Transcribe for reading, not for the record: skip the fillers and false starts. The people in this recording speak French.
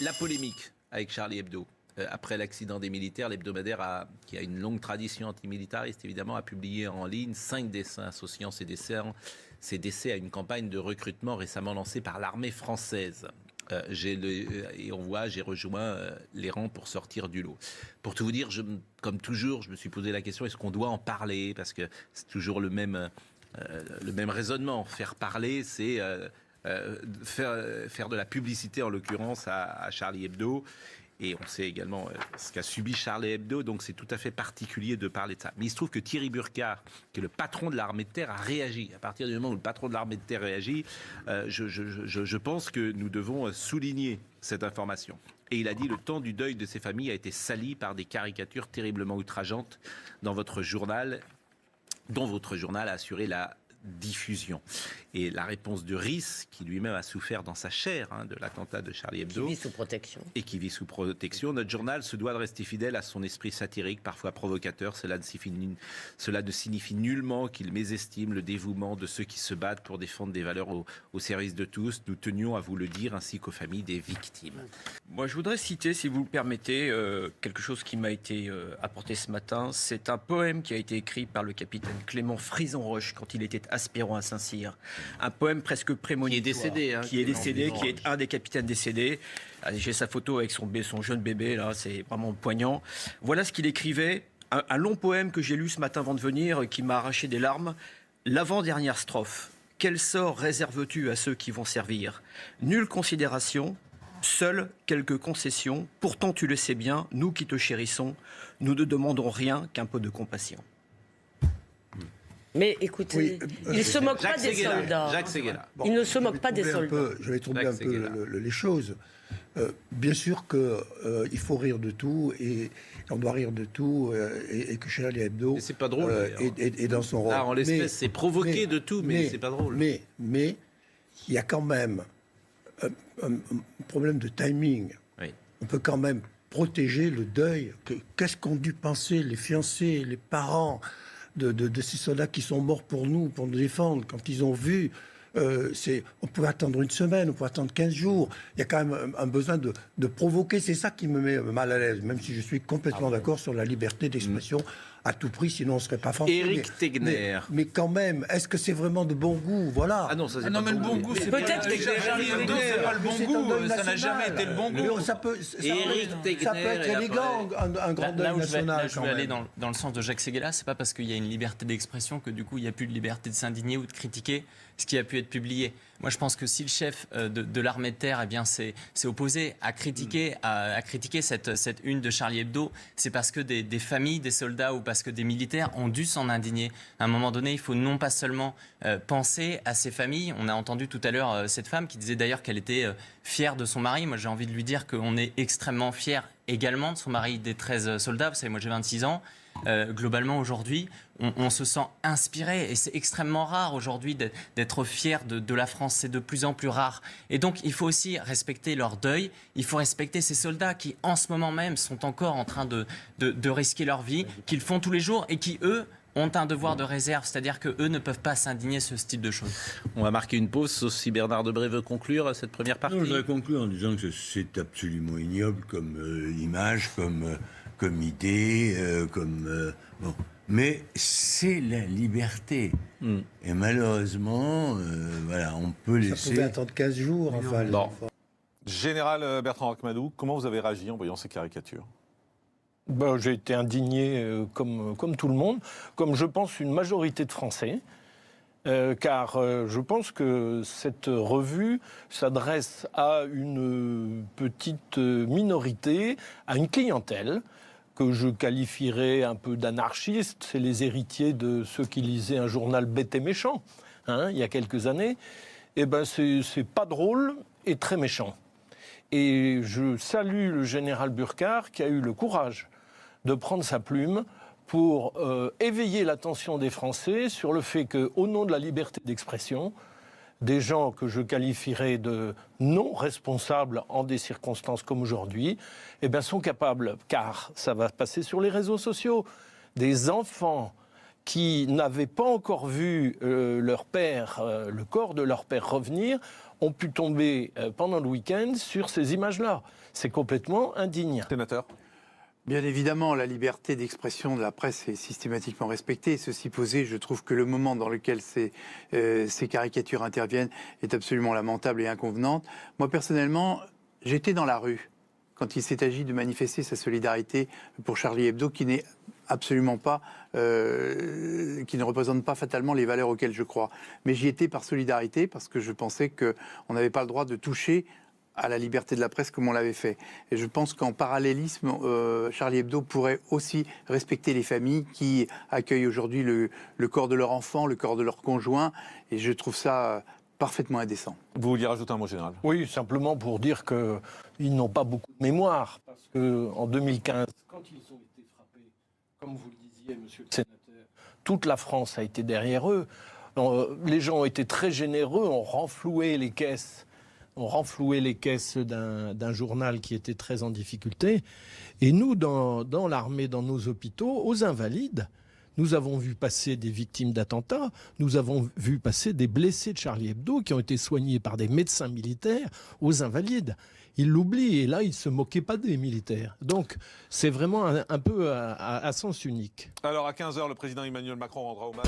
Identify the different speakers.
Speaker 1: La polémique avec Charlie Hebdo. Après l'accident des militaires, l'hebdomadaire, qui a une longue tradition antimilitariste, évidemment, a publié en ligne 5 dessins associant ces décès à une campagne de recrutement récemment lancée par l'armée française. Et on voit, j'ai rejoint les rangs pour sortir du lot. Pour tout vous dire, comme toujours, je me suis posé la question, est-ce qu'on doit en parler? Parce que c'est toujours le même raisonnement. Faire parler, c'est... faire de la publicité, en l'occurrence, à Charlie Hebdo. Et on sait également ce qu'a subi Charlie Hebdo, donc c'est tout à fait particulier de parler de ça. Mais il se trouve que Thierry Burkhardt, qui est le patron de l'armée de terre, a réagi. À partir du moment où le patron de l'armée de terre réagit, je pense que nous devons souligner cette information. Et il a dit: le temps du deuil de ces familles a été sali par des caricatures terriblement outrageantes dont votre journal a assuré la diffusion. Et la réponse de Riss, qui lui-même a souffert dans sa chair de l'attentat de Charlie Hebdo.
Speaker 2: Qui vit sous protection.
Speaker 1: Et qui vit sous protection. Notre journal se doit de rester fidèle à son esprit satirique, parfois provocateur. Cela ne signifie nullement qu'il mésestime le dévouement de ceux qui se battent pour défendre des valeurs au service de tous. Nous tenions à vous le dire, ainsi qu'aux familles des victimes.
Speaker 3: Moi, je voudrais citer, si vous le permettez, quelque chose qui m'a été apporté ce matin. C'est un poème qui a été écrit par le capitaine Clément Frison-Roche quand il était aspirant à Saint-Cyr. Un poème presque prémonitoire. Qui est décédé, qui est un des capitaines décédés. J'ai sa photo avec son jeune bébé, là, c'est vraiment poignant. Voilà ce qu'il écrivait. Un long poème que j'ai lu ce matin avant de venir, qui m'a arraché des larmes. L'avant-dernière strophe. Quel sort réserves-tu à ceux qui vont servir? Nulle considération, seules quelques concessions. Pourtant, tu le sais bien, nous qui te chérissons, nous ne demandons rien qu'un peu de compassion.
Speaker 2: Mais écoutez, il ne se moque pas des soldats.
Speaker 1: Jacques Séguéla.
Speaker 2: Il ne se moque pas des soldats.
Speaker 4: Je vais troubler un peu les choses. Bien sûr qu'il faut rire de tout, et on doit rire de tout, et que Charlie Hebdo
Speaker 1: c'est pas drôle,
Speaker 4: est dans son rôle.
Speaker 1: Là, en l'espèce, c'est provoqué de tout, mais c'est pas drôle.
Speaker 4: Mais il y a quand même un problème de timing.
Speaker 1: Oui.
Speaker 4: On peut quand même protéger le deuil. Qu'est-ce qu'ont dû penser les fiancés, les parents de ces soldats qui sont morts pour nous défendre, quand ils ont vu, on pouvait attendre une semaine, on pouvait attendre 15 jours. Il y a quand même un besoin de provoquer. C'est ça qui me met mal à l'aise, même si je suis complètement d'accord sur la liberté d'expression à tout prix, sinon on ne serait pas français.
Speaker 1: Éric Tegner.
Speaker 4: Mais quand même, est-ce que c'est vraiment de bon goût? Voilà.
Speaker 1: Ah non, ça c'est
Speaker 5: non, mais le bon goût, c'est
Speaker 2: peut-être que
Speaker 5: Charlie Hebdo, c'est pas le bon goût. Ça n'a jamais été le bon goût.
Speaker 4: Ça peut
Speaker 1: Tegner,
Speaker 4: être élégant, un grand deuil national.
Speaker 6: Là, je vais aller dans le sens de Jacques Séguéla. C'est pas parce qu'il y a une liberté d'expression que du coup il n'y a plus de liberté de s'indigner ou de critiquer ce qui a pu être publié. Moi, je pense que si le chef de l'armée de terre, eh bien, s'est opposé à critiquer cette une de Charlie Hebdo, c'est parce que des familles, des soldats ou parce que des militaires ont dû s'en indigner. À un moment donné, il faut non pas seulement penser à ces familles. On a entendu tout à l'heure cette femme qui disait d'ailleurs qu'elle était fière de son mari. Moi, j'ai envie de lui dire qu'on est extrêmement fiers également de son mari, des 13 soldats. Vous savez, moi, j'ai 26 ans. Globalement, aujourd'hui, on se sent inspiré et c'est extrêmement rare aujourd'hui d'être fier de la France. C'est de plus en plus rare. Et donc, il faut aussi respecter leur deuil. Il faut respecter ces soldats qui, en ce moment même, sont encore en train de risquer leur vie, qu'ils font tous les jours et qui, eux, ont un devoir de réserve, c'est-à-dire qu'eux ne peuvent pas s'indigner de ce type de choses.
Speaker 1: On va marquer une pause, sauf si Bernard Debré veut conclure cette première partie.
Speaker 7: Non, je voudrais conclure en disant que c'est absolument ignoble comme image, comme idée, bon. Mais c'est la liberté. Et malheureusement, voilà, on peut laisser...
Speaker 4: Ça pouvait attendre 15 jours, enfin.
Speaker 1: Bon.
Speaker 8: Général Bertrand Rachmadou, comment vous avez réagi en voyant ces caricatures?
Speaker 5: J'ai été indigné comme tout le monde, comme je pense une majorité de Français, car je pense que cette revue s'adresse à une petite minorité, à une clientèle que je qualifierais un peu d'anarchistes. C'est les héritiers de ceux qui lisaient un journal bête et méchant, il y a quelques années. Eh ben, c'est pas drôle et très méchant. Et je salue le général Burkhardt qui a eu le courage de prendre sa plume pour éveiller l'attention des Français sur le fait qu'au nom de la liberté d'expression, des gens que je qualifierais de non responsables en des circonstances comme aujourd'hui, eh bien, sont capables, car ça va passer sur les réseaux sociaux, des enfants qui n'avaient pas encore vu leur père, le corps de leur père revenir, ont pu tomber pendant le week-end sur ces images-là. C'est complètement indigne.
Speaker 8: Sénateur.
Speaker 9: Bien évidemment, la liberté d'expression de la presse est systématiquement respectée. Ceci posé, je trouve que le moment dans lequel ces caricatures interviennent est absolument lamentable et inconvenante. Moi, personnellement, j'étais dans la rue quand il s'est agi de manifester sa solidarité pour Charlie Hebdo, qui n'est absolument pas, qui ne représente pas fatalement les valeurs auxquelles je crois. Mais j'y étais par solidarité, parce que je pensais qu'on n'avait pas le droit de toucher à la liberté de la presse comme on l'avait fait. Et je pense qu'en parallélisme, Charlie Hebdo pourrait aussi respecter les familles qui accueillent aujourd'hui le corps de leur enfant, le corps de leur conjoint, et je trouve ça parfaitement indécent.
Speaker 8: Vous vouliez rajouter un mot, général?
Speaker 5: Oui, simplement pour dire qu'ils n'ont pas beaucoup de mémoire, parce qu'en 2015, quand ils ont été frappés, comme vous le disiez, monsieur le sénateur, toute la France a été derrière eux. Les gens ont été très généreux, ont renfloué les caisses. D'un journal qui était très en difficulté. Et nous, dans l'armée, dans nos hôpitaux, aux Invalides, nous avons vu passer des victimes d'attentats, nous avons vu passer des blessés de Charlie Hebdo qui ont été soignés par des médecins militaires aux Invalides. Ils l'oublient, et là, ils ne se moquaient pas des militaires. Donc, c'est vraiment un peu à sens unique.
Speaker 8: Alors, à 15h, le président Emmanuel Macron rendra hommage.